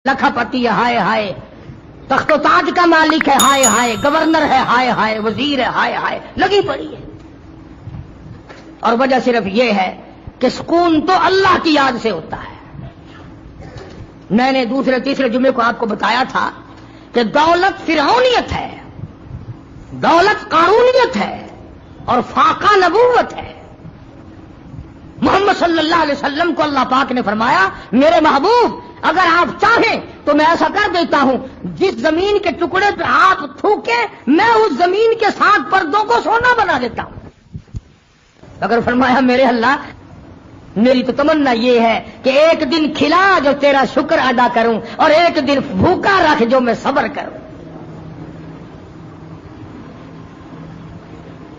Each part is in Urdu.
لکھا پتی ہے ہائے ہائے، تخت و تاج کا مالک ہے ہائے ہائے، گورنر ہے ہائے ہائے، وزیر ہے ہائے ہائے، لگی پڑی ہے۔ اور وجہ صرف یہ ہے کہ سکون تو اللہ کی یاد سے ہوتا ہے۔ میں نے دوسرے تیسرے جمعے کو آپ کو بتایا تھا کہ دولت فرعونیت ہے، دولت قارونیت ہے، اور فاقہ نبوت ہے۔ محمد صلی اللہ علیہ وسلم کو اللہ پاک نے فرمایا میرے محبوب اگر آپ چاہیں تو میں ایسا کر دیتا ہوں، جس زمین کے ٹکڑے پہ ہاتھ تھوکے میں اس زمین کے ساتھ پردوں کو سونا بنا دیتا ہوں۔ اگر فرمایا میرے اللہ میری تو تمنا یہ ہے کہ ایک دن کھلا جو تیرا شکر ادا کروں، اور ایک دن بھوکا رکھ جو میں صبر کروں۔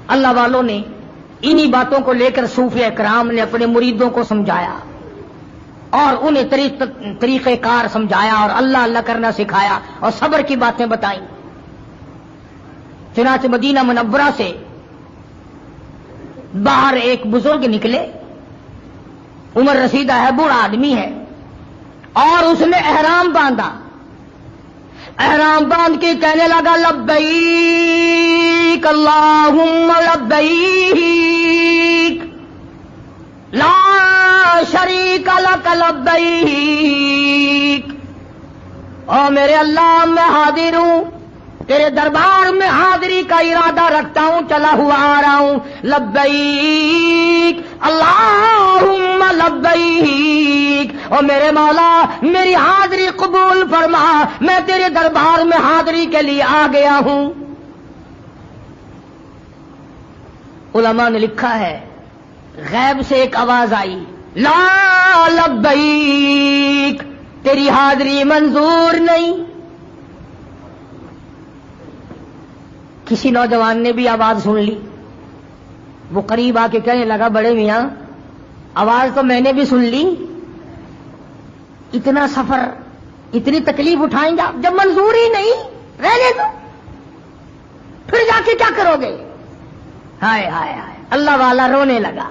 اللہ والوں نے انہی باتوں کو لے کر صوفیہ کرام نے اپنے مریدوں کو سمجھایا اور انہیں طریقہ کار سمجھایا اور اللہ اللہ کرنا سکھایا اور صبر کی باتیں بتائیں۔ چنانچہ مدینہ منورہ سے باہر ایک بزرگ نکلے، عمر رسیدہ ہے، بوڑھا آدمی ہے، اور اس نے احرام باندھا۔ احرام باندھ کے کہنے لگا لبیک اللہم لبیک لا شریک لک لبیک، او میرے اللہ میں حاضر ہوں، تیرے دربار میں حاضری کا ارادہ رکھتا ہوں، چلا ہوا آ رہا ہوں، لبیک اللہم لبیک، او میرے مولا میری حاضری قبول فرما، میں تیرے دربار میں حاضری کے لیے آ گیا ہوں۔ علماء نے لکھا ہے غیب سے ایک آواز آئی، لا لبیک، تیری حاضری منظور نہیں۔ کسی نوجوان نے بھی آواز سن لی، وہ قریب آ کے کہنے لگا بڑے میاں آواز تو میں نے بھی سن لی، اتنا سفر اتنی تکلیف اٹھائیں گے جب منظور ہی نہیں، رہنے دو، پھر جا کے کیا کرو گے؟ ہائے ہائے ہائے، اللہ والا رونے لگا،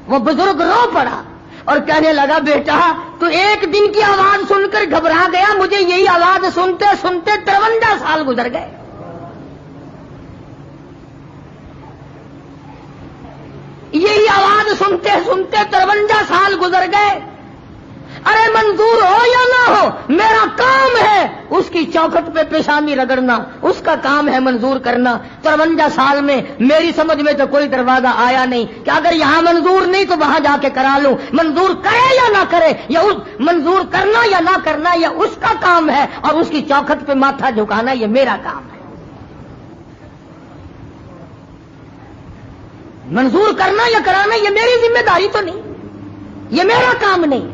وہ بزرگ رو پڑا اور کہنے لگا بیٹا تو ایک دن کی آواز سن کر گھبرا گیا، مجھے یہی آواز سنتے سنتے 53 سال گزر گئے۔ یہی آواز سنتے سنتے 53 سال گزر گئے۔ ارے منظور ہو یا نہ ہو میرا کام ہے اس کی چوکھٹ پہ پیشانی رگڑنا، اس کا کام ہے منظور کرنا۔ 53 سال میں میری سمجھ میں تو کوئی دروازہ آیا نہیں کہ اگر یہاں منظور نہیں تو وہاں جا کے کرا لوں۔ منظور کرے یا نہ کرے، یا منظور کرنا یا نہ کرنا یہ اس کا کام ہے، اور اس کی چوکھٹ پہ ماتھا جھکانا یہ میرا کام ہے۔ منظور کرنا یا کرانا یہ میری ذمہ داری تو نہیں، یہ میرا کام نہیں۔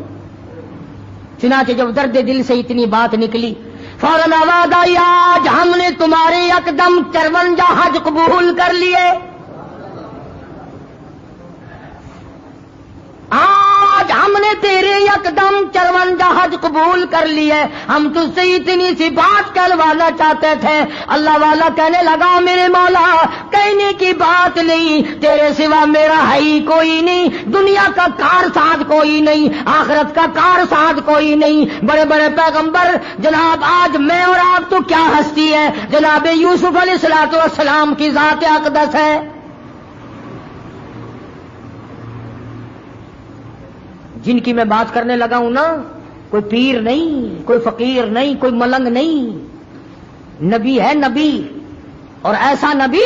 چنانچہ جب درد دل سے اتنی بات نکلی فوراً آواز آئی آج ہم نے تمہارے یکدم 53 حج قبول کر لیے، آج ہم نے تیرے یکدم 53 حج قبول کر لیے، ہم تجھ سے اتنی سی بات کہلوانا چاہتے تھے۔ اللہ والا کہنے لگا میرے مولا کہنے کی بات نہیں، تیرے سوا میرا ہے ہی کوئی نہیں، دنیا کا کارساز کوئی نہیں، آخرت کا کارساز کوئی نہیں۔ بڑے بڑے پیغمبر جناب آج میں اور آپ تو کیا ہستی ہے، جناب یوسف علیہ السلام کی ذات اقدس ہے۔ جن کی میں بات کرنے لگا ہوں نا، کوئی پیر نہیں، کوئی فقیر نہیں، کوئی ملنگ نہیں، نبی ہے نبی، اور ایسا نبی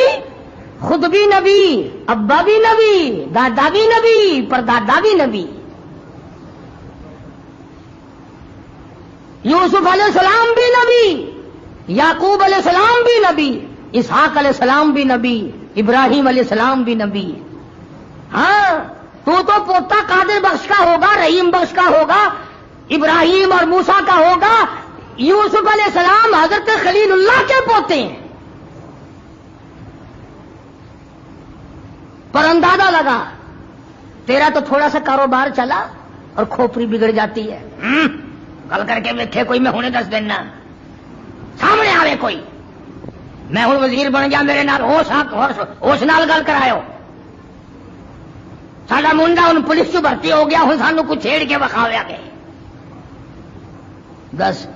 خود بھی نبی، ابا بھی نبی، دادا بھی نبی، پردادا بھی نبی۔ یوسف علیہ السلام بھی نبی، یعقوب علیہ السلام بھی نبی، اسحاق علیہ السلام بھی نبی، ابراہیم علیہ السلام بھی نبی۔ ہاں تو پوتا قادر بخش کا ہوگا، رحیم بخش کا ہوگا، ابراہیم اور موسیٰ کا ہوگا، یوسف علیہ السلام حضرت خلیل اللہ کے پوتے ہیں۔ پر اندازہ لگا تیرا تو تھوڑا سا کاروبار چلا اور کھوپڑی بگڑ جاتی ہے، گل کر کے دیکھے کوئی میں ہونے 10 دن نہ سامنے آوے کوئی، میں ہوں وزیر بن گیا میرے نال ہوش نال گل کرایو، ساڈا منڈا ہوں پولیس چ بھرتی ہو گیا، ہوں سانو کچھ چھیڑ کے وکھاویا گئے۔ 10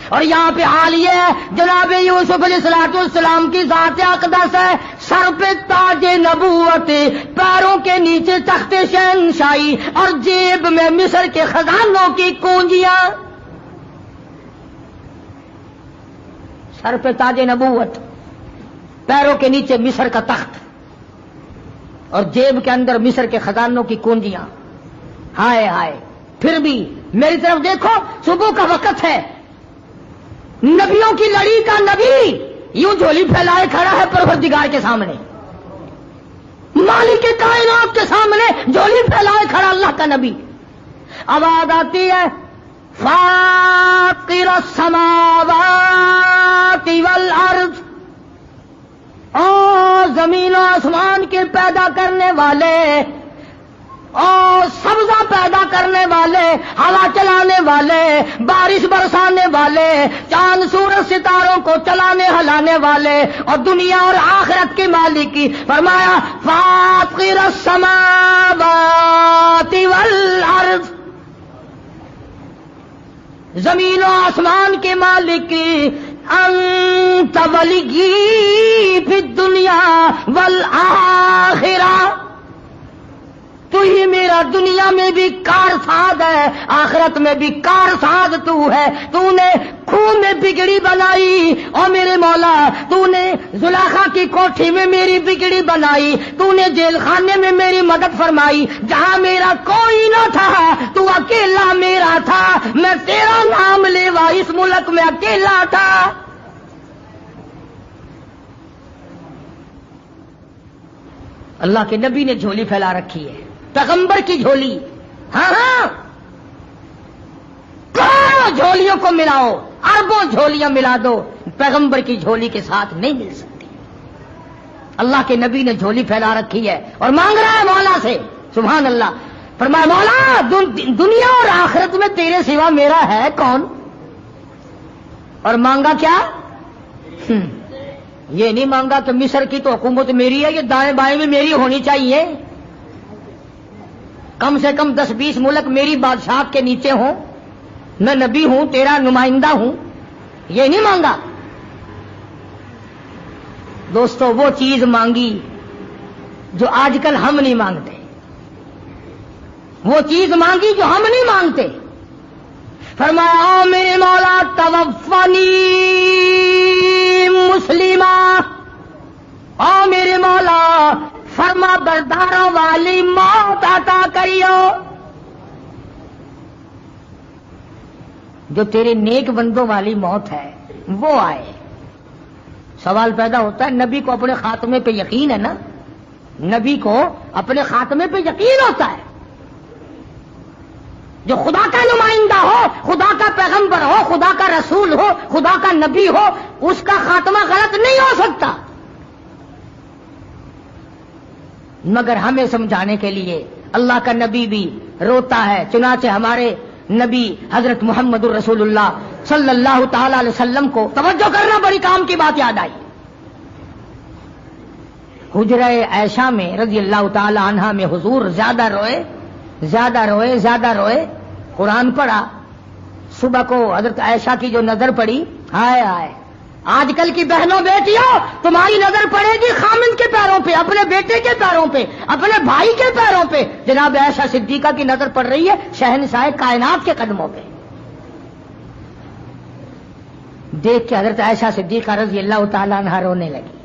اور یہاں پہ حال یہ ہے جناب یوسف علیہ السلام کی ذات اقدس ہے، سر پہ تاج نبوت، پیروں کے نیچے تخت شہنشاہی، اور جیب میں مصر کے خزانوں کی کنجیاں. سر پہ تاج نبوت، پیروں کے نیچے مصر کا تخت، اور جیب کے اندر مصر کے خزانوں کی کنجیاں. ہائے ہائے. پھر بھی میری طرف دیکھو، صبح کا وقت ہے، نبیوں کی لڑی کا نبی یوں جھولی پھیلائے کھڑا ہے پروردگار کے سامنے، مالک کائنات کے سامنے جھولی پھیلائے کھڑا اللہ کا نبی. آواز آتی ہے فاطر السماوات والارض، او زمین و آسمان کے پیدا کرنے والے، اور سبزہ پیدا کرنے والے، ہوا چلانے والے، بارش برسانے والے، چاند سورج ستاروں کو چلانے ہلانے والے، اور دنیا اور آخرت کے مالک کی. فرمایا فاطر السماوات والارض، زمین و آسمان کے مالک کی. انت ولی فی الدنیا والآخرہ، تو ہی میرا دنیا میں بھی کارساز ہے، آخرت میں بھی کارساز تو ہے. تو نے خون میں بگڑی بنائی، اور میرے مولا تو نے زلیخا کی کوٹھی میں میری بگڑی بنائی، تو نے جیل خانے میں میری مدد فرمائی، جہاں میرا کوئی نہ تھا تو اکیلا میرا تھا، میں تیرا نام لیوا اس ملک میں اکیلا تھا. اللہ کے نبی نے جھولی پھیلا رکھی ہے، پیغمبر کی جھولی. ہاں ہاں، کروڑوں جھولیوں کو ملاؤ، اربوں جھولیاں ملا دو، پیغمبر کی جھولی کے ساتھ نہیں مل سکتی. اللہ کے نبی نے جھولی پھیلا رکھی ہے اور مانگ رہا ہے مولا سے. سبحان اللہ. فرمایا مولا دنیا اور آخرت میں تیرے سوا میرا ہے کون؟ اور مانگا کیا؟ یہ نہیں مانگا کہ مصر کی تو حکومت میری ہے، یہ دائیں بائیں میں میری ہونی چاہیے، کم سے کم 10-20 ملک میری بادشاہت کے نیچے ہوں، میں نبی ہوں، تیرا نمائندہ ہوں. یہ نہیں مانگا. دوستو وہ چیز مانگی جو آج کل ہم نہیں مانگتے، وہ چیز مانگی جو ہم نہیں مانگتے. فرمایا میرے مولا توفنی مسلمہ، او میرے مولا فرما برداروں والی موت عطا کریو. جو تیرے نیک بندوں والی موت ہے وہ آئے. سوال پیدا ہوتا ہے، نبی کو اپنے خاتمے پہ یقین ہے نا؟ نبی کو اپنے خاتمے پہ یقین ہوتا ہے. جو خدا کا نمائندہ ہو، خدا کا پیغمبر ہو، خدا کا رسول ہو، خدا کا نبی ہو، اس کا خاتمہ غلط نہیں ہو سکتا. مگر ہمیں سمجھانے کے لیے اللہ کا نبی بھی روتا ہے. چنانچہ ہمارے نبی حضرت محمد الرسول اللہ صلی اللہ تعالی علیہ وسلم کو توجہ کرنا بڑی کام کی بات یاد آئی. حجرہ عائشہ میں رضی اللہ تعالی عنہا میں حضور زیادہ روئے، زیادہ روئے، زیادہ روئے. قرآن پڑھا. صبح کو حضرت عائشہ کی جو نظر پڑی، ہائے ہائے، آج کل کی بہنوں بیٹیوں تمہاری نظر پڑے گی خامند کے پیروں پہ، اپنے بیٹے کے پیروں پہ، اپنے بھائی کے پیروں پہ. جناب عائشہ صدیقہ کی نظر پڑ رہی ہے شہنشاہ کائنات کے قدموں پہ. دیکھ کے حضرت عائشہ صدیقہ رضی اللہ تعالیٰ عنہا رونے لگی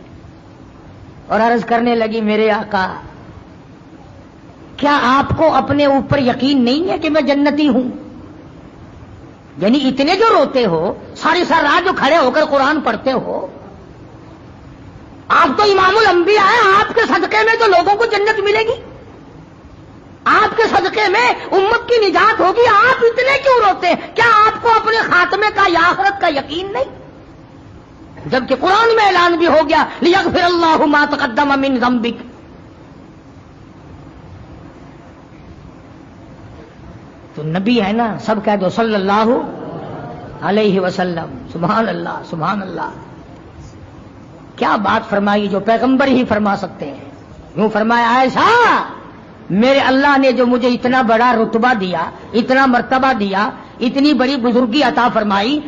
اور عرض کرنے لگی میرے آقا کیا آپ کو اپنے اوپر یقین نہیں ہے کہ میں جنتی ہوں؟ یعنی اتنے جو روتے ہو، ساری رات جو کھڑے ہو کر قرآن پڑھتے ہو، آپ تو امام الانبیاء ہیں، آپ کے صدقے میں تو لوگوں کو جنت ملے گی، آپ کے صدقے میں امت کی نجات ہوگی، آپ اتنے کیوں روتے ہیں؟ کیا آپ کو اپنے خاتمے کا یا آخرت کا یقین نہیں؟ جبکہ قرآن میں اعلان بھی ہو گیا لیغفر اللہ ما تقدم من ذنبک. تو نبی ہے نا، سب کہہ دو صلی اللہ علیہ وسلم. سبحان اللہ، سبحان اللہ. کیا بات فرمائی جو پیغمبر ہی فرما سکتے ہیں. یوں فرمایا عائشہ میرے اللہ نے جو مجھے اتنا بڑا رتبہ دیا، اتنا مرتبہ دیا، اتنی بڑی بزرگی عطا فرمائی،